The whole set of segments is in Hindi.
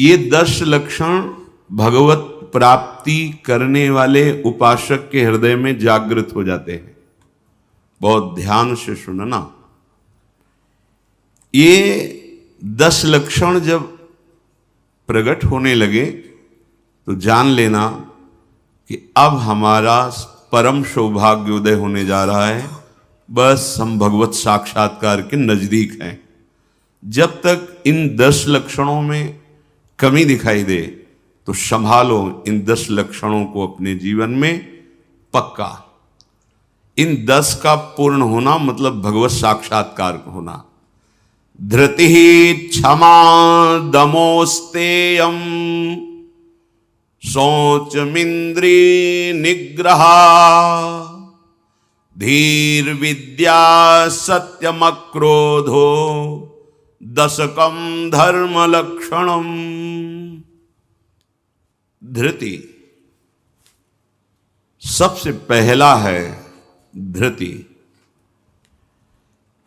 ये 10 लक्षण भगवत प्राप्ति करने वाले उपासक के हृदय में जागृत हो जाते हैं। बहुत ध्यान से सुनना। ये 10 लक्षण जब प्रकट होने लगे तो जान लेना कि अब हमारा परम सौभाग्य उदय होने जा रहा है। बस हम भगवत साक्षात्कार के नजदीक हैं। जब तक इन 10 लक्षणों में कमी दिखाई दे तो संभालो इन 10 लक्षणों को अपने जीवन में पक्का। इन 10 का पूर्ण होना मतलब भगवत साक्षात्कार होना। धृति क्षमा दमोस्तेयम शौचमिंद्री निग्रह धीर विद्या सत्यमक्रोधो दशकम धर्म लक्षणम। धृति सबसे पहला है। धृति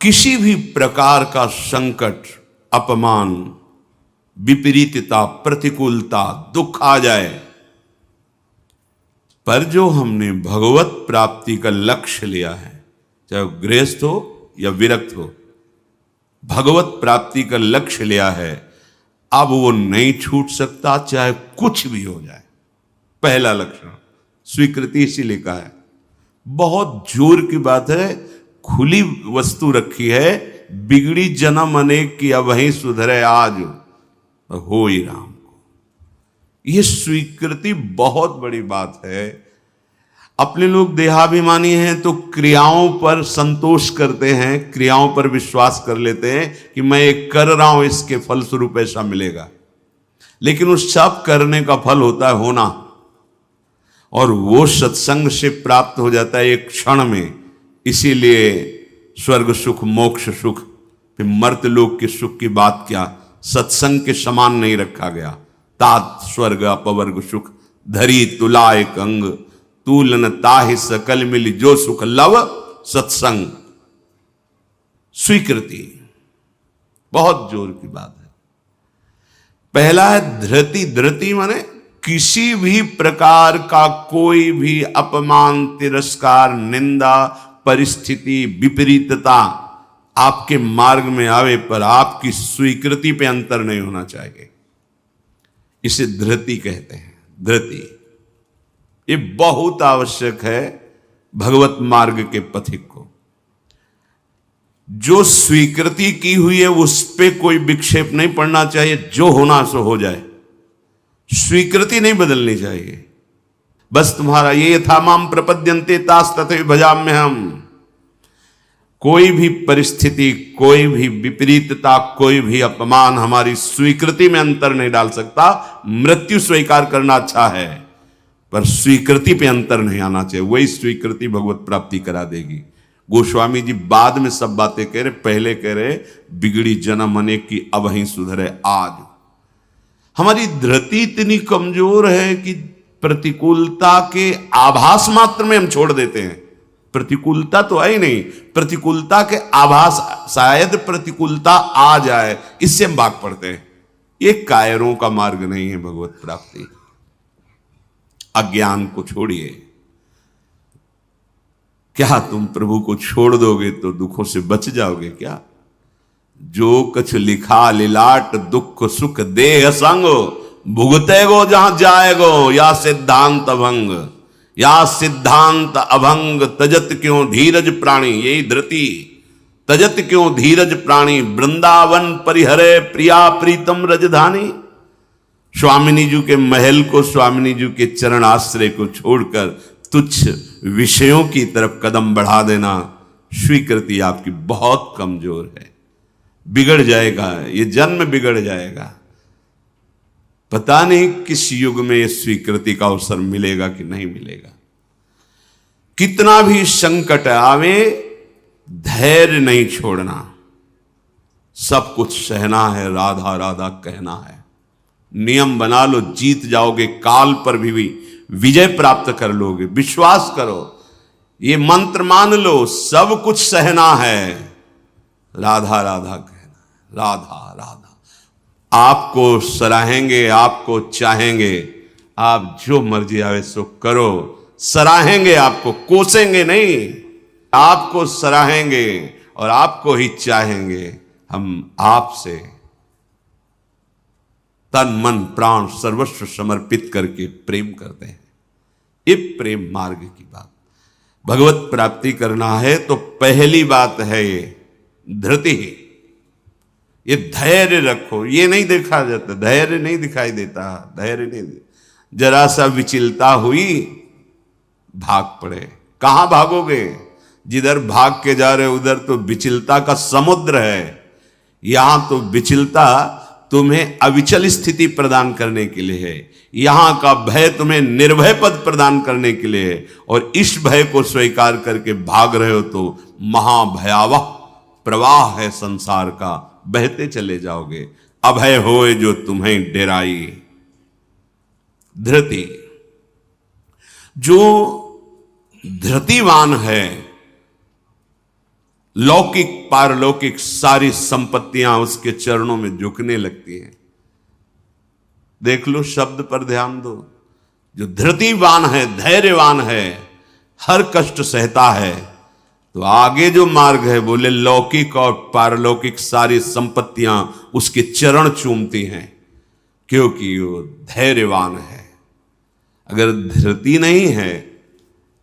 किसी भी प्रकार का संकट, अपमान, विपरीतता, प्रतिकूलता, दुख आ जाए, पर जो हमने भगवत प्राप्ति का लक्ष्य लिया है, चाहे गृहस्थ हो या विरक्त हो, भगवत प्राप्ति का लक्ष्य लिया है, अब वो नहीं छूट सकता, चाहे कुछ भी हो जाए। पहला लक्षण स्वीकृति इसीलिए कहा है। बहुत जोर की बात है। खुली वस्तु रखी है, बिगड़ी जन्म अनेक की अब वहीं सुधरे आज हो ही राम को। यह स्वीकृति बहुत बड़ी बात है। अपने लोग देहाभिमानी हैं तो क्रियाओं पर संतोष करते हैं, क्रियाओं पर विश्वास कर लेते हैं कि मैं एक कर रहा हूं, इसके फलस्वरूप ऐसा मिलेगा। लेकिन उस सब करने का फल होता है होना, और वो सत्संग से प्राप्त हो जाता है एक क्षण में। इसीलिए स्वर्ग सुख, मोक्ष सुख, फिर मर्त्यलोक के सुख की बात क्या, सत्संग के समान नहीं रखा गया। तात स्वर्ग अपवर्ग सुख धरी तुला एक अंग, तूलन ताहि सकल मिली जो सुख लव सत्संग। स्वीकृति बहुत जोर की बात है। पहला है धृति। धृति माने किसी भी प्रकार का कोई भी अपमान, तिरस्कार, निंदा, परिस्थिति, विपरीतता आपके मार्ग में आवे पर आपकी स्वीकृति पे अंतर नहीं होना चाहिए। इसे धृति कहते हैं। धृति ये बहुत आवश्यक है भगवत मार्ग के पथिक को। जो स्वीकृति की हुई है उस पे कोई विक्षेप नहीं पड़ना चाहिए। जो होना सो हो जाए, स्वीकृति नहीं बदलनी चाहिए। बस तुम्हारा ये यथा माम प्रपद्यन्ते तास तथैव भजाम्य हम। कोई भी परिस्थिति, कोई भी विपरीतता, कोई भी अपमान हमारी स्वीकृति में अंतर नहीं डाल सकता। मृत्यु स्वीकार करना अच्छा है, पर स्वीकृति पे अंतर नहीं आना चाहिए। वही स्वीकृति भगवत प्राप्ति करा देगी। गोस्वामी जी बाद में सब बातें कह रहे, पहले कह रहे बिगड़ी जन्म अनेक की अब वहीं सुधरे आज। हमारी धृति इतनी कमजोर है कि प्रतिकूलता के आभास मात्र में हम छोड़ देते हैं। प्रतिकूलता तो है ही नहीं, प्रतिकूलता के आभास, शायद प्रतिकूलता आ जाए, इससे हम भाग पड़ते हैं। ये कायरों का मार्ग नहीं है भगवत प्राप्ति। अज्ञान को छोड़िए। क्या तुम प्रभु को छोड़ दोगे तो दुखों से बच जाओगे क्या? जो कछ लिखा लिलाट दुख सुख देह संग, भुगते गो जहां जाएगो या सिद्धांत अभंग। या सिद्धांत अभंग तजत क्यों धीरज प्राणी। यही धृति। तजत क्यों धीरज प्राणी, वृंदावन परिहरे प्रिया प्रीतम रजधानी। स्वामिनी जी के महल को, स्वामिनी जी के चरण आश्रय को छोड़कर तुच्छ विषयों की तरफ कदम बढ़ा देना, स्वीकृति आपकी बहुत कमजोर है। बिगड़ जाएगा, ये जन्म बिगड़ जाएगा। पता नहीं किस युग में ये स्वीकृति का अवसर मिलेगा कि नहीं मिलेगा। कितना भी संकट आवे, धैर्य नहीं छोड़ना। सब कुछ सहना है, राधा राधा कहना है। नियम बना लो, जीत जाओगे। काल पर भी विजय प्राप्त कर लोगे। विश्वास करो, ये मंत्र मान लो, सब कुछ सहना है, राधा राधा कहना, राधा राधा। आपको सराहेंगे, आपको चाहेंगे, आप जो मर्जी आवे सो करो, सराहेंगे आपको, कोसेंगे नहीं, आपको सराहेंगे और आपको ही चाहेंगे। हम आपसे तन मन प्राण सर्वस्व समर्पित करके प्रेम करते हैं। ये प्रेम मार्ग की बात। भगवत प्राप्ति करना है तो पहली बात है ये धृति, ये धैर्य रखो। ये नहीं देखा जाता, धैर्य नहीं दिखाई देता, धैर्य नहीं, जरा सा विचलता हुई भाग पड़े। कहां भागोगे? जिधर भाग के जा रहे उधर तो विचलता का समुद्र है। यहां तो विचलता तुम्हें अविचल स्थिति प्रदान करने के लिए है, यहां का भय तुम्हें निर्भय पद प्रदान करने के लिए है। और इस भय को स्वीकार करके भाग रहे हो तो महाभयावह प्रवाह है संसार का, बहते चले जाओगे। अभय होए जो तुम्हें डेराई। धृति, जो धृतिवान है, लौकिक पारलौकिक सारी संपत्तियां उसके चरणों में झुकने लगती हैं। देख लो, शब्द पर ध्यान दो। जो धृतिवान है, धैर्यवान है, हर कष्ट सहता है, तो आगे जो मार्ग है बोले लौकिक और पारलौकिक सारी संपत्तियां उसके चरण चूमती हैं, क्योंकि वो धैर्यवान है। अगर धृति नहीं है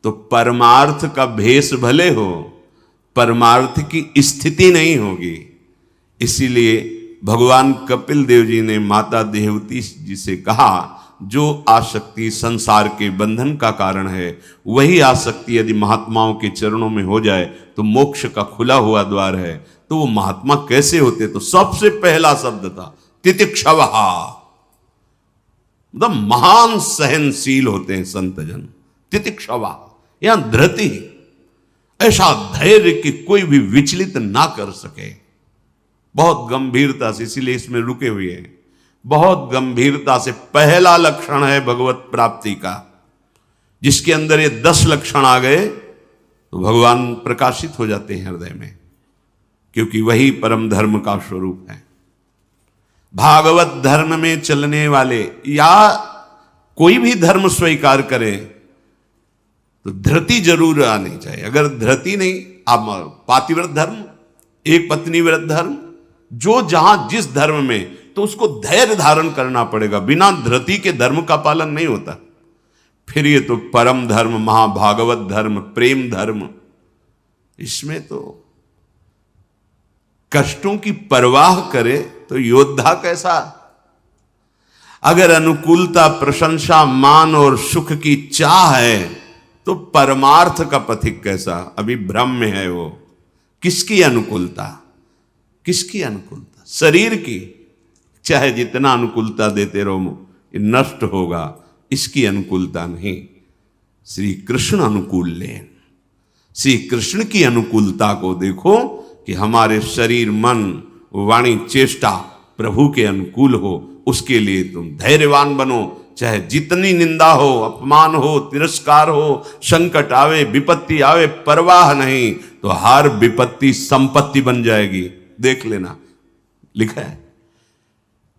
तो परमार्थ का भेष भले हो, परमार्थ की स्थिति नहीं होगी। इसीलिए भगवान कपिल देव जी ने माता देवती जी से कहा, जो आसक्ति संसार के बंधन का कारण है, वही आसक्ति यदि महात्माओं के चरणों में हो जाए तो मोक्ष का खुला हुआ द्वार है। तो वो महात्मा कैसे होते? तो सबसे पहला शब्द था तितिक्षवः, मतलब महान सहनशील होते हैं संत जन। तितिक्षवः, यहां धृति, ऐसा धैर्य कि कोई भी विचलित ना कर सके, बहुत गंभीरता से, इसीलिए इसमें रुके हुए हैं। बहुत गंभीरता से पहला लक्षण है भगवत प्राप्ति का। जिसके अंदर ये 10 लक्षण आ गए तो भगवान प्रकाशित हो जाते हैं हृदय में, क्योंकि वही परम धर्म का स्वरूप है। भागवत धर्म में चलने वाले या कोई भी धर्म स्वीकार करें तो धृति जरूर आनी चाहिए। अगर धृति नहीं, आप पातिव्रत धर्म, एक पत्नी व्रत धर्म, जो जहां जिस धर्म में, तो उसको धैर्य धारण करना पड़ेगा। बिना धृति के धर्म का पालन नहीं होता। फिर ये तो परम धर्म, महाभागवत धर्म, प्रेम धर्म, इसमें तो कष्टों की परवाह करे तो योद्धा कैसा। अगर अनुकूलता, प्रशंसा, मान और सुख की चाह है तो परमार्थ का पथिक कैसा। अभी भ्रम में है वो। किसकी अनुकूलता? किसकी अनुकूलता? शरीर की। चाहे जितना अनुकूलता देते रहो, ये नष्ट होगा। इसकी अनुकूलता नहीं। श्री कृष्ण अनुकूल लेन, श्री कृष्ण की अनुकूलता को देखो कि हमारे शरीर, मन, वाणी, चेष्टा प्रभु के अनुकूल हो। उसके लिए तुम धैर्यवान बनो। चाहे जितनी निंदा हो, अपमान हो, तिरस्कार हो, संकट आवे, विपत्ति आवे, परवाह नहीं। तो हर विपत्ति संपत्ति बन जाएगी। देख लेना, लिखा है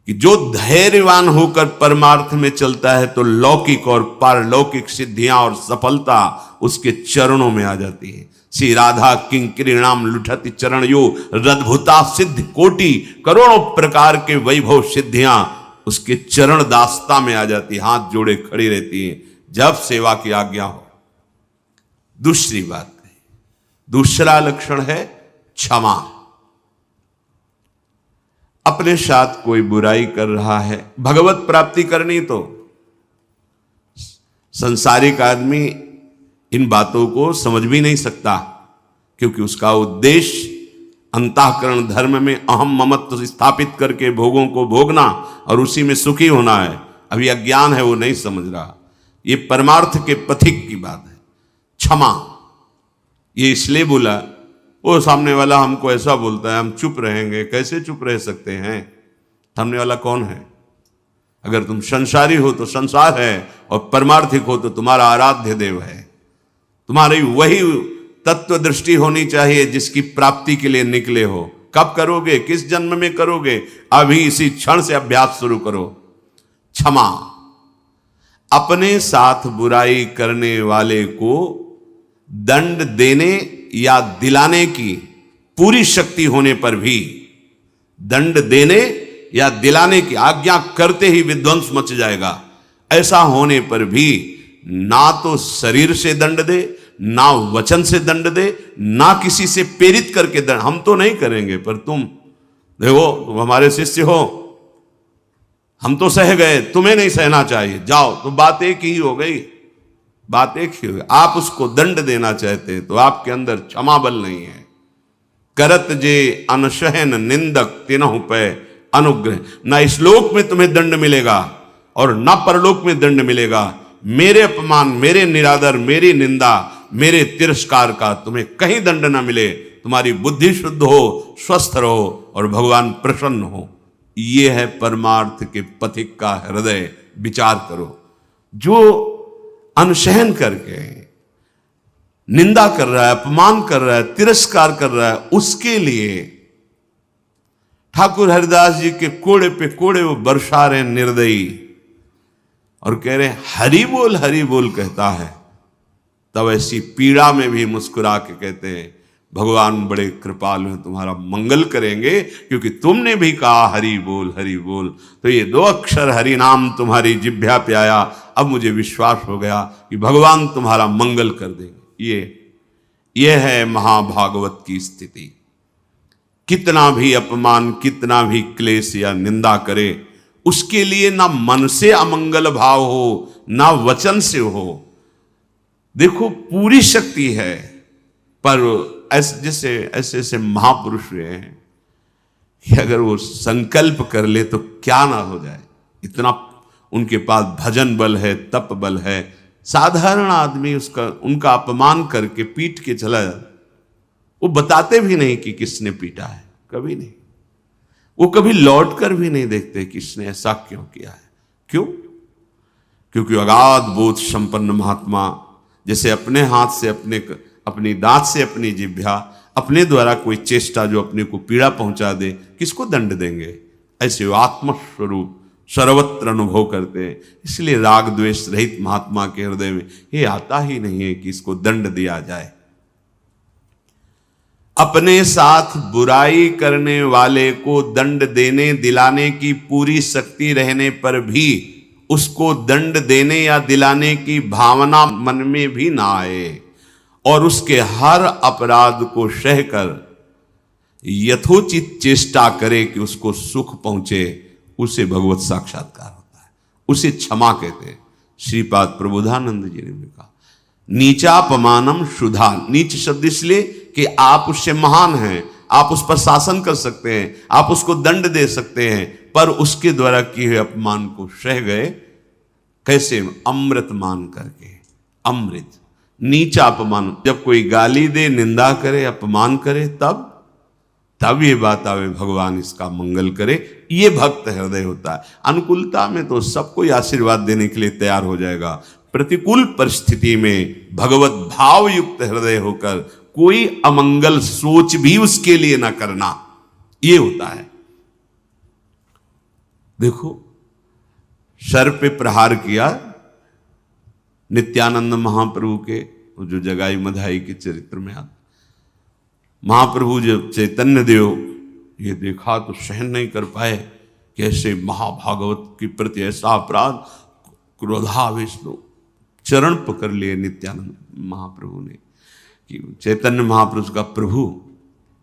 कि जो धैर्यवान होकर परमार्थ में चलता है तो लौकिक और पारलौकिक सिद्धियां और सफलता उसके चरणों में आ जाती है। श्री राधा किंकरीणाम लुठति चरण यो रद्भुता सिद्ध कोटि, करोड़ों प्रकार के वैभव सिद्धियां उसके चरण दास्ता में आ जाती, हाथ जोड़े खड़ी रहती हैं जब सेवा की आज्ञा हो। दूसरी बात है, दूसरा लक्षण है क्षमा। अपने साथ कोई बुराई कर रहा है, भगवत प्राप्ति करनी तो संसारिक आदमी इन बातों को समझ भी नहीं सकता, क्योंकि उसका उद्देश्य अंतःकरण धर्म में अहम ममत्व स्थापित करके भोगों को भोगना और उसी में सुखी होना है। अभी अज्ञान है, वो नहीं समझ रहा। ये परमार्थ के पथिक की बात है। क्षमा, ये इसलिए बोला, वो सामने वाला हमको ऐसा बोलता है, हम चुप रहेंगे। कैसे चुप रह सकते हैं? सामने वाला कौन है? अगर तुम संसारी हो तो संसार है, और परमार्थिक हो तो तुम्हारा आराध्य देव है। तुम्हारी वही तत्व दृष्टि होनी चाहिए जिसकी प्राप्ति के लिए निकले हो। कब करोगे, किस जन्म में करोगे? अभी इसी क्षण से अभ्यास शुरू करो। क्षमा, अपने साथ बुराई करने वाले को दंड देने या दिलाने की पूरी शक्ति होने पर भी, दंड देने या दिलाने की आज्ञा करते ही विध्वंस मच जाएगा, ऐसा होने पर भी ना तो शरीर से दंड दे, ना वचन से दंड दे, ना किसी से प्रेरित करके दंड। हम तो नहीं करेंगे, पर तुम देखो, तुम हमारे शिष्य हो, हम तो सह गए, तुम्हें नहीं सहना चाहिए, जाओ। तो बात एक ही हो गई, बात एक ही हो गई। आप उसको दंड देना चाहते तो आपके अंदर क्षमा बल नहीं है। करत जे अनशहन निंदक तिनहु पे अनुग्रह। ना इस लोक में तुम्हें दंड मिलेगा और ना परलोक में दंड मिलेगा। मेरे अपमान, मेरे निरादर, मेरी निंदा, मेरे तिरस्कार का तुम्हें कहीं दंड ना मिले। तुम्हारी बुद्धि शुद्ध हो, स्वस्थ रहो और भगवान प्रसन्न हो। ये है परमार्थ के पथिक का हृदय। विचार करो, जो अनशहन करके निंदा कर रहा है, अपमान कर रहा है, तिरस्कार कर रहा है, उसके लिए ठाकुर हरिदास जी के कोड़े पे कोड़े वो बरसा रहे निर्दयी और कह रहे हरि बोल कहता है। तब ऐसी पीड़ा में भी मुस्कुरा के कहते हैं भगवान बड़े कृपालु हैं, तुम्हारा मंगल करेंगे, क्योंकि तुमने भी कहा हरि बोल हरि बोल। तो ये 2 अक्षर हरि नाम तुम्हारी जिह्वा पे आया, अब मुझे विश्वास हो गया कि भगवान तुम्हारा मंगल कर देंगे। ये है महाभागवत की स्थिति। कितना भी अपमान, कितना भी क्लेश या निंदा करे, उसके लिए ना मन से अमंगल भाव हो, ना वचन से हो। देखो, पूरी शक्ति है, पर ऐसे ऐसे महापुरुष हुए हैं कि अगर वो संकल्प कर ले तो क्या ना हो जाए। इतना उनके पास भजन बल है, तप बल है। साधारण आदमी उनका अपमान करके पीट के चला जाता, वो बताते भी नहीं कि किसने पीटा है, कभी नहीं। वो कभी लौट कर भी नहीं देखते किसने ऐसा क्यों किया है। क्यों? क्योंकि अगाध बोध संपन्न महात्मा जैसे अपने हाथ से, अपनी दांत से अपनी जिह्वा, अपने द्वारा कोई चेष्टा जो अपने को पीड़ा पहुंचा दे, किसको दंड देंगे? ऐसे वो आत्मस्वरूप सर्वत्र अनुभव करते हैं। इसलिए राग द्वेष रहित महात्मा के हृदय में ये आता ही नहीं है कि इसको दंड दिया जाए। अपने साथ बुराई करने वाले को दंड देने दिलाने की पूरी शक्ति रहने पर भी उसको दंड देने या दिलाने की भावना मन में भी ना आए और उसके हर अपराध को सहकर यथोचित चेष्टा करे कि उसको सुख पहुंचे, उसे भगवत साक्षात्कार होता है, उसे क्षमा कहते हैं। श्रीपाद प्रबोधानंद जी ने भी कहा, नीचापमानम शुद्धा। नीच शब्द इसलिए कि आप उससे महान हैं, आप उस पर शासन कर सकते हैं, आप उसको दंड दे सकते हैं, पर उसके द्वारा किए हुए अपमान को सह गए। कैसे? अमृत मान करके। अमृत, नीचा अपमान। जब कोई गाली दे, निंदा करे, अपमान करे, तब ये बात आवे भगवान इसका मंगल करे। ये भक्त हृदय होता है। अनुकूलता में तो सबको आशीर्वाद देने के लिए तैयार हो जाएगा। प्रतिकूल परिस्थिति में भगवत भाव युक्त हृदय होकर कोई अमंगल सोच भी उसके लिए ना करना, ये होता है। देखो, सर पे प्रहार किया नित्यानंद महाप्रभु के, जो जगाई मधाई के चरित्र में आता। महाप्रभु जब चैतन्य देव ये देखा तो सहन नहीं कर पाए, कैसे महाभागवत के प्रति ऐसा अपराध। क्रोधावेश लोग चरण पकड़ लिए नित्यानंद महाप्रभु ने कि चैतन्य महापुरुष का प्रभु,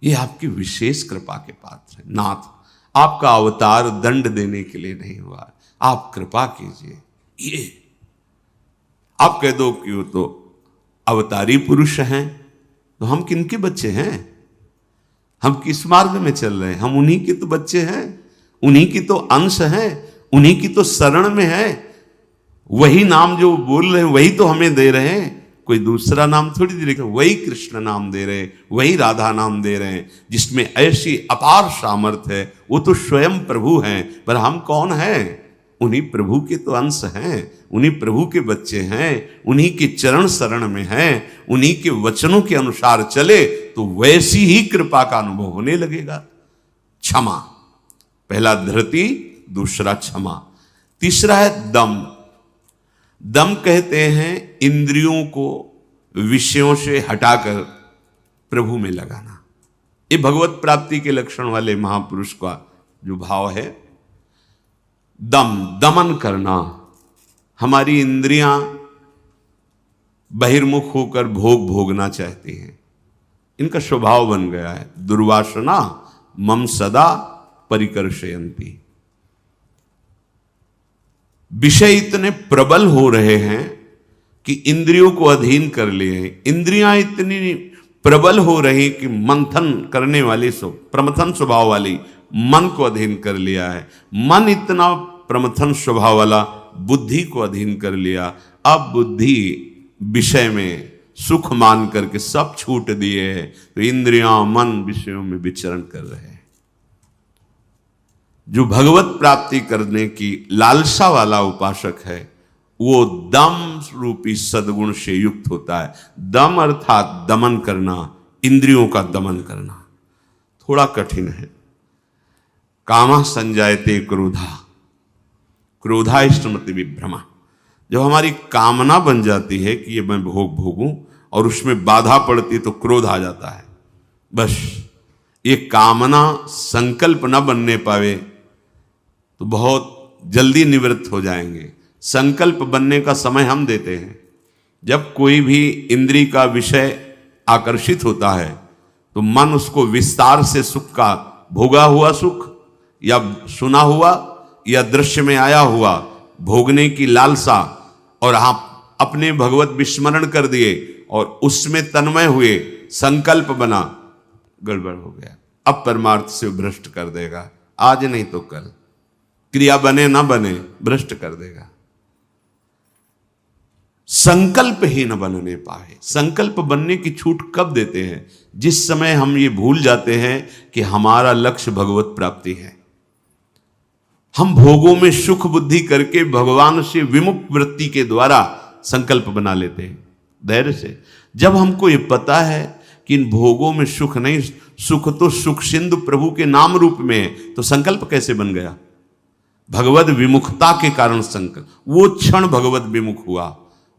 ये आपकी विशेष कृपा के पात्र है। नाथ, आपका अवतार दंड देने के लिए नहीं हुआ, आप कृपा कीजिए। ये आप कह दो कि वो तो अवतारी पुरुष हैं, तो हम किनके बच्चे हैं? हम किस मार्ग में चल रहे हैं? हम उन्हीं के तो बच्चे हैं, उन्हीं की तो अंश हैं, उन्हीं की तो शरण में है। वही नाम जो बोल रहे हैं वही तो हमें दे रहे हैं, कोई दूसरा नाम थोड़ी दे रहे। वही कृष्ण नाम दे रहे हैं, वही राधा नाम दे रहे हैं, जिसमें ऐसी अपार सामर्थ्य है। वो तो स्वयं प्रभु हैं, पर हम कौन हैं? उन्हीं प्रभु के तो अंश हैं, उन्हीं प्रभु के बच्चे हैं, उन्हीं के चरण शरण में हैं, उन्हीं के वचनों के अनुसार चले तो वैसी ही कृपा का अनुभव होने लगेगा। क्षमा। पहला धृति, दूसरा क्षमा। तीसरा है दम। दम कहते हैं इंद्रियों को विषयों से हटाकर प्रभु में लगाना। ये भगवत प्राप्ति के लक्षण वाले महापुरुष का जो भाव है, दम, दमन करना। हमारी इंद्रियां बहिर्मुख होकर भोग भोगना चाहती हैं, इनका स्वभाव बन गया है। दुर्वासना मम सदा परिकर्षयन्ति। विषय इतने प्रबल हो रहे हैं कि इंद्रियों को अधीन कर लिए हैं। इंद्रियां इतनी प्रबल हो रही कि मंथन करने वाली प्रमथन स्वभाव वाली मन को अधीन कर लिया है। मन इतना प्रमथन स्वभाव वाला बुद्धि को अधीन कर लिया। अब बुद्धि विषय में सुख मान करके सब छूट दिए हैं, तो इंद्रियां मन विषयों में विचरण कर रहे हैं। जो भगवत प्राप्ति करने की लालसा वाला उपासक है, वो दम रूपी सद्गुण से युक्त होता है। दम अर्थात दमन करना, इंद्रियों का दमन करना। थोड़ा कठिन है। कामः संजायते क्रोधा, क्रोधा स्मृति विभ्रमा। जब हमारी कामना बन जाती है कि ये मैं भोग भोगूं और उसमें बाधा पड़ती है तो क्रोध आ जाता है। बस ये कामना संकल्प न बनने पावे तो बहुत जल्दी निवृत्त हो जाएंगे। संकल्प बनने का समय हम देते हैं। जब कोई भी इंद्री का विषय आकर्षित होता है तो मन उसको विस्तार से सुख का, भोगा हुआ सुख या सुना हुआ या दृश्य में आया हुआ भोगने की लालसा, और आप अपने भगवत विस्मरण कर दिए और उसमें तन्मय हुए, संकल्प बना, गड़बड़ हो गया। अब परमार्थ से भ्रष्ट कर देगा। आज नहीं तो कल, क्रिया बने ना बने, भ्रष्ट कर देगा। संकल्प ही न बनने पाए। संकल्प बनने की छूट कब देते हैं? जिस समय हम ये भूल जाते हैं कि हमारा लक्ष्य भगवत प्राप्ति है। हम भोगों में सुख बुद्धि करके भगवान से विमुख वृत्ति के द्वारा संकल्प बना लेते हैं धैर्य से। जब हमको ये पता है कि इन भोगों में सुख नहीं, सुख तो सुख सिंधु प्रभु के नाम रूप में है, तो संकल्प कैसे बन गया? भगवत विमुखता के कारण संकल्प। वो क्षण भगवत विमुख हुआ,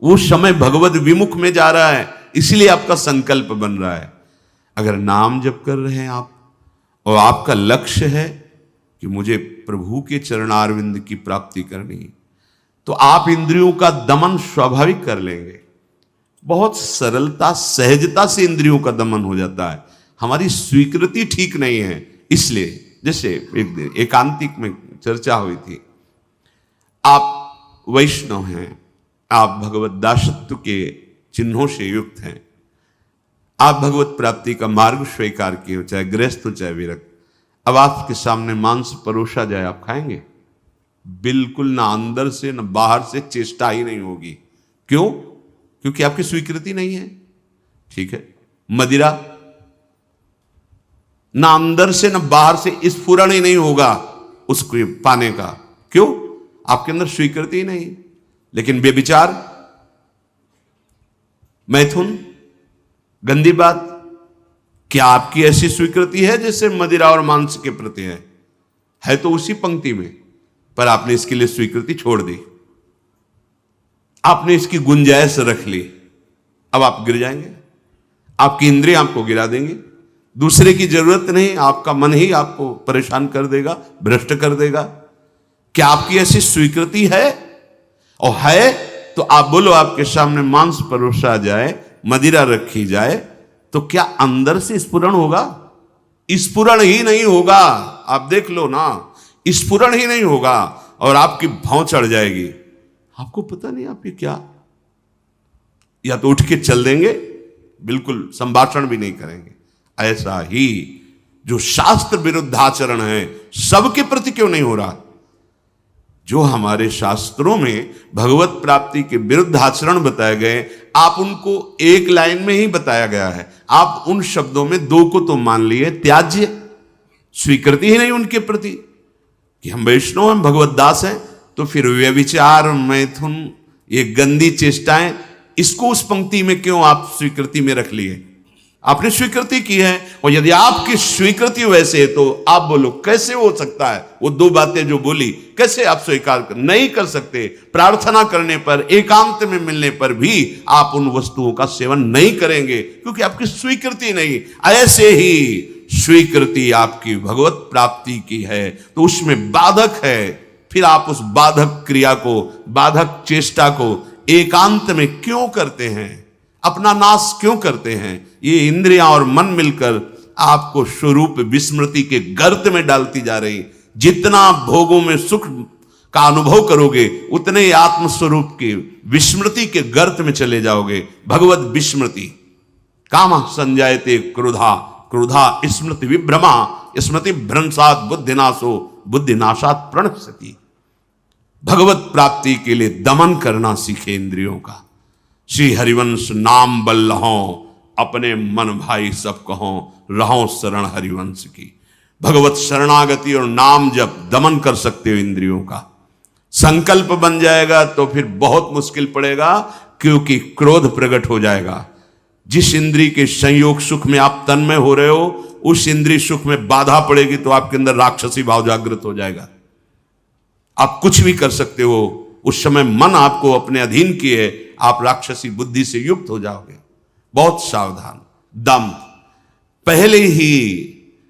वो समय भगवत विमुख में जा रहा है, इसलिए आपका संकल्प बन रहा है। अगर नाम जप कर रहे हैं आप और आपका लक्ष्य है कि मुझे प्रभु के चरणारविंद की प्राप्ति करनी, तो आप इंद्रियों का दमन स्वाभाविक कर लेंगे। बहुत सरलता सहजता से इंद्रियों का दमन हो जाता है। हमारी स्वीकृति ठीक नहीं है, इसलिए जैसे एक दिन एकांतिक में चर्चा हुई थी, आप वैष्णव हैं, आप भगवत दासत्व के चिन्हों से युक्त हैं, आप भगवत प्राप्ति का मार्ग स्वीकार किए हो, चाहे गृहस्थ हो चाहे विरक्त। अब आपके सामने मांस परोसा जाए, आप खाएंगे? बिल्कुल ना, अंदर से ना बाहर से चेष्टा ही नहीं होगी। क्यों? क्योंकि आपकी स्वीकृति नहीं है। ठीक है, मदिरा ना अंदर से ना बाहर से स्फुरण ही नहीं होगा उसको पाने का। क्यों? आपके अंदर स्वीकृति ही नहीं। लेकिन बेविचार, मैथुन, गंदी बात, क्या आपकी ऐसी स्वीकृति है जैसे मदिरा और मांस के प्रति है तो उसी पंक्ति में, पर आपने इसके लिए स्वीकृति छोड़ दी, आपने इसकी गुंजाइश रख ली। अब आप गिर जाएंगे, आपकी इंद्रिय आपको गिरा देंगे। दूसरे की जरूरत नहीं, आपका मन ही आपको परेशान कर देगा, भ्रष्ट कर देगा। क्या आपकी ऐसी स्वीकृति है? और है तो आप बोलो, आपके सामने मांस परोसा जाए, मदिरा रखी जाए, तो क्या अंदर से स्फुरण होगा? स्फुरण ही नहीं होगा। आप देख लो ना, स्फुरण ही नहीं होगा और आपकी भौं चढ़ जाएगी। आपको पता नहीं आप ये क्या, या तो उठ के चल देंगे, बिल्कुल संभाषण भी नहीं करेंगे। ऐसा ही जो शास्त्र विरुद्ध आचरण है, सबके प्रति क्यों नहीं हो रहा? जो हमारे शास्त्रों में भगवत प्राप्ति के विरुद्ध आचरण बताए गए, आप उनको एक लाइन में ही बताया गया है। आप उन शब्दों में दो को तो मान लिए, त्याज्य, स्वीकृति ही नहीं उनके प्रति कि हम वैष्णव हैं, भगवत दास हैं। तो फिर व्यभिचार, मैथुन, ये गंदी चेष्टाएं, इसको उस पंक्ति में क्यों आप स्वीकृति में रख लिए? आपने स्वीकृति की है, और यदि आपकी स्वीकृति वैसे है तो आप बोलो कैसे हो सकता है वो दो बातें जो बोली, कैसे आप स्वीकार नहीं कर सकते। प्रार्थना करने पर, एकांत में मिलने पर भी आप उन वस्तुओं का सेवन नहीं करेंगे क्योंकि आपकी स्वीकृति नहीं। ऐसे ही स्वीकृति आपकी भगवत प्राप्ति की है तो उसमें बाधक है, फिर आप उस बाधक क्रिया को, बाधक चेष्टा को एकांत में क्यों करते हैं, अपना नाश क्यों करते हैं। ये इंद्रियां और मन मिलकर आपको स्वरूप विस्मृति के गर्त में डालती जा रही। जितना भोगों में सुख का अनुभव करोगे उतने ही आत्मस्वरूप की विस्मृति के गर्त में चले जाओगे। भगवत विस्मृति, काम संजायते क्रोधा, क्रोधा स्मृति विभ्रमा, स्मृति भ्रंशात बुद्धिनाशो, बुद्धिनाशात प्रणश्यति। भगवत प्राप्ति के लिए दमन करना सीखे इंद्रियों का। श्री हरिवंश नाम बल लहों, अपने मन भाई सब कहों, रहों शरण हरिवंश की। भगवत शरणागति और नाम जब दमन कर सकते हो इंद्रियों का, संकल्प बन जाएगा तो फिर बहुत मुश्किल पड़ेगा क्योंकि क्रोध प्रकट हो जाएगा। जिस इंद्री के संयोग सुख में आप तन्मय हो रहे हो, उस इंद्री सुख में बाधा पड़ेगी तो आपके अंदर राक्षसी भाव जागृत हो जाएगा। आप कुछ भी कर सकते हो, उस समय मन आपको अपने अधीन किए, आप राक्षसी बुद्धि से युक्त हो जाओगे। बहुत सावधान। दम, पहले ही